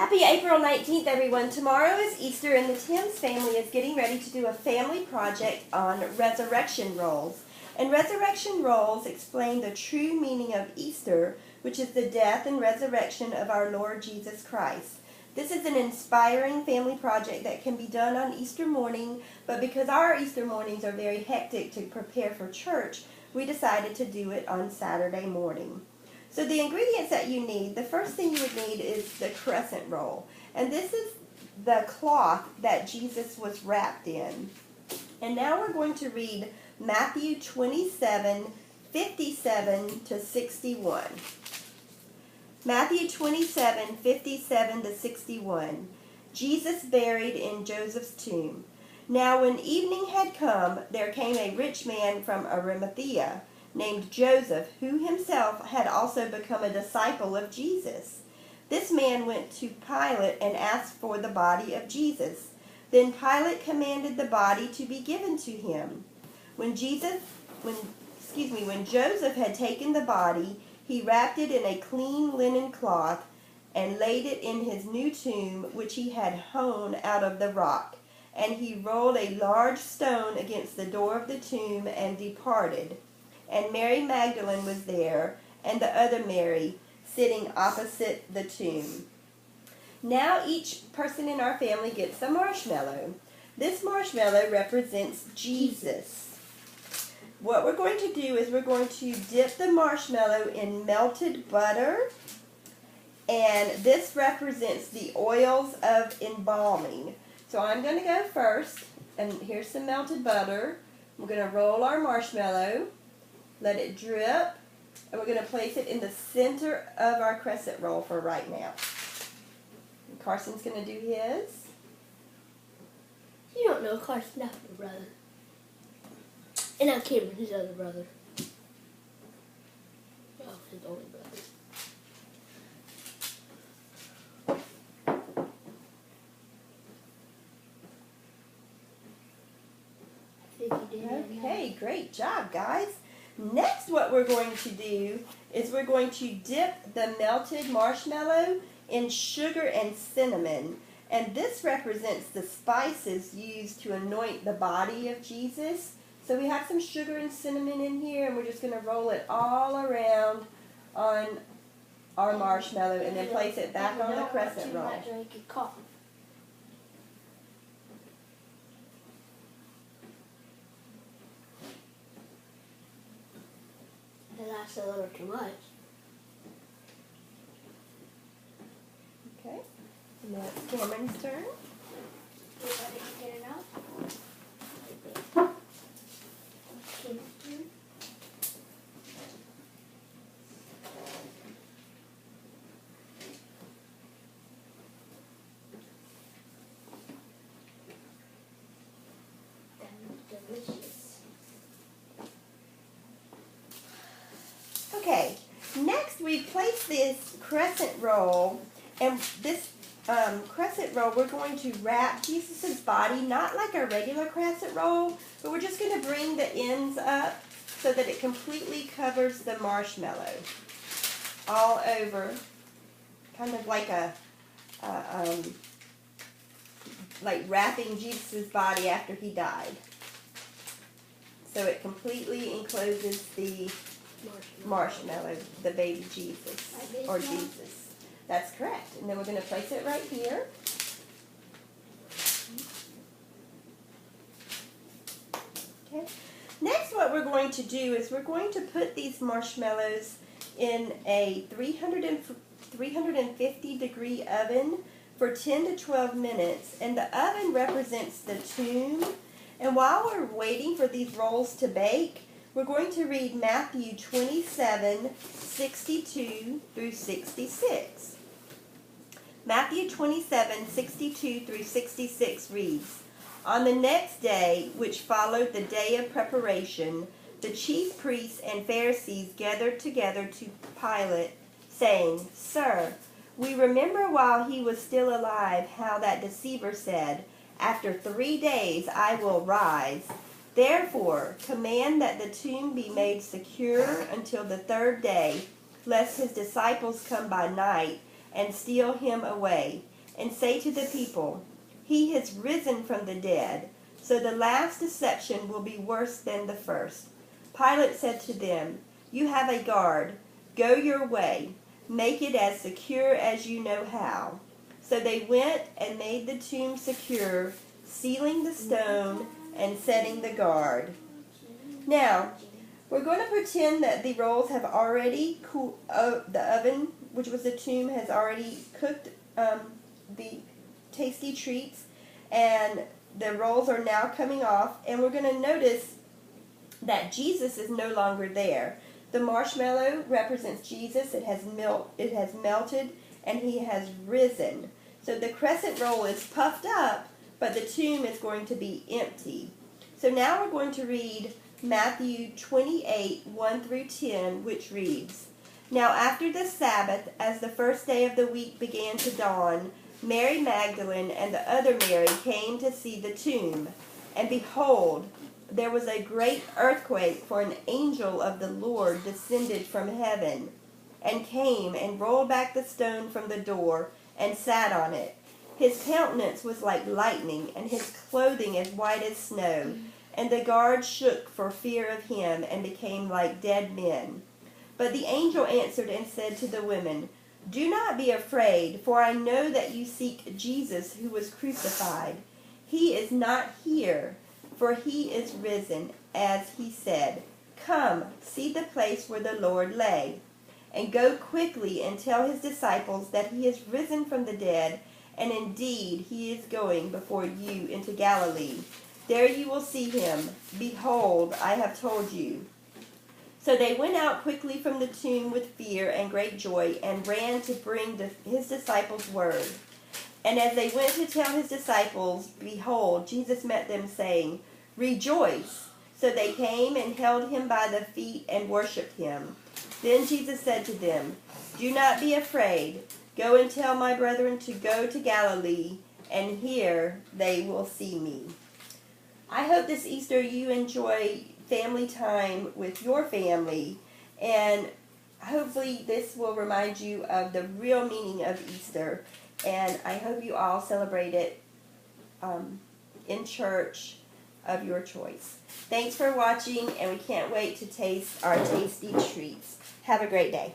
Happy April 19th, everyone. Tomorrow is Easter, and the Timms family is getting ready to do a family project on resurrection rolls. And resurrection rolls explain the true meaning of Easter, which is the death and resurrection of our Lord Jesus Christ. This is an inspiring family project that can be done on Easter morning, but because our Easter mornings are very hectic to prepare for church, we decided to do it on Saturday morning. So the ingredients that you need, the first thing you would need is the crescent roll. And this is the cloth that Jesus was wrapped in. And now we're going to read Matthew 27:57 to 61. Matthew 27:57 to 61. Jesus buried in Joseph's tomb. Now when evening had come, there came a rich man from Arimathea, named Joseph, who himself had also become a disciple of Jesus. This man went to Pilate and asked for the body of Jesus. Then Pilate commanded the body to be given to him. When Joseph had taken the body, he wrapped it in a clean linen cloth and laid it in his new tomb, which he had hewn out of the rock. And he rolled a large stone against the door of the tomb and departed. And Mary Magdalene was there, and the other Mary, sitting opposite the tomb. Now each person in our family gets a marshmallow. This marshmallow represents Jesus. What we're going to do is we're going to dip the marshmallow in melted butter, and this represents the oils of embalming. So I'm going to go first, and here's some melted butter. We're going to roll our marshmallow. Let it drip, and we're going to place it in the center of our crescent roll for right now. And Carson's going to do his. You don't know Carson, that's my brother. And I'm Cameron, his other brother. Oh, his only brother. Okay, great job, guys. Next, what we're going to do is we're going to dip the melted marshmallow in sugar and cinnamon. And this represents the spices used to anoint the body of Jesus. So we have some sugar and cinnamon in here, and we're just going to roll it all around on our marshmallow and then place it back on the crescent roll. That's a little too much. Okay, and now it's Cameron's turn. You ready to get it out? Cameron's turn. Delicious. Okay, next we place this crescent roll, and this crescent roll we're going to wrap Jesus' body, not like a regular crescent roll, but we're just going to bring the ends up so that it completely covers the marshmallow all over, kind of like like wrapping Jesus' body after he died. So it completely encloses the marshmallow, the baby Jesus, or Jesus. That's correct. And then we're going to place it right here. Okay. Next, what we're going to do is we're going to put these marshmallows in a 350 degree oven for 10 to 12 minutes. And the oven represents the tomb. And while we're waiting for these rolls to bake, we're going to read Matthew 27:62 through 66. Matthew 27:62 through 66 reads, On the next day, which followed the day of preparation, the chief priests and Pharisees gathered together to Pilate, saying, Sir, we remember while he was still alive how that deceiver said, After 3 days I will rise. Therefore, command that the tomb be made secure until the 3rd day, lest his disciples come by night and steal him away. and say to the people, 'He has risen from the dead, so the last deception will be worse than the first.' Pilate said to them, 'You have a guard. Go your way. Make it as secure as you know how.' So they went and made the tomb secure, sealing the stone and setting the guard." Now, we're going to pretend that the rolls have already cooled. The oven, which was the tomb, has already cooked the tasty treats, and the rolls are now coming off. And we're going to notice that Jesus is no longer there. The marshmallow represents Jesus. It has melted, and he has risen. So the crescent roll is puffed up, but the tomb is going to be empty. So now we're going to read Matthew 28, 1 through 10, which reads, "Now after the Sabbath, as the first day of the week began to dawn, Mary Magdalene and the other Mary came to see the tomb. And behold, there was a great earthquake, for an angel of the Lord descended from heaven, and came and rolled back the stone from the door, and sat on it. His countenance was like lightning, and his clothing as white as snow. And the guards shook for fear of him, and became like dead men. But the angel answered and said to the women, 'Do not be afraid, for I know that you seek Jesus who was crucified. He is not here, for he is risen, as he said. Come, see the place where the Lord lay. And go quickly and tell his disciples that he is risen from the dead, and indeed he is going before you into Galilee. There you will see him. Behold, I have told you.' So they went out quickly from the tomb with fear and great joy, and ran to bring his disciples word. And as they went to tell his disciples, behold, Jesus met them, saying, 'Rejoice!' So they came and held him by the feet and worshipped him. Then Jesus said to them, 'Do not be afraid. Go and tell my brethren to go to Galilee, and here they will see me.'" I hope this Easter you enjoy family time with your family, and hopefully this will remind you of the real meaning of Easter, and I hope you all celebrate it in church of your choice. Thanks for watching, and we can't wait to taste our tasty treats. Have a great day.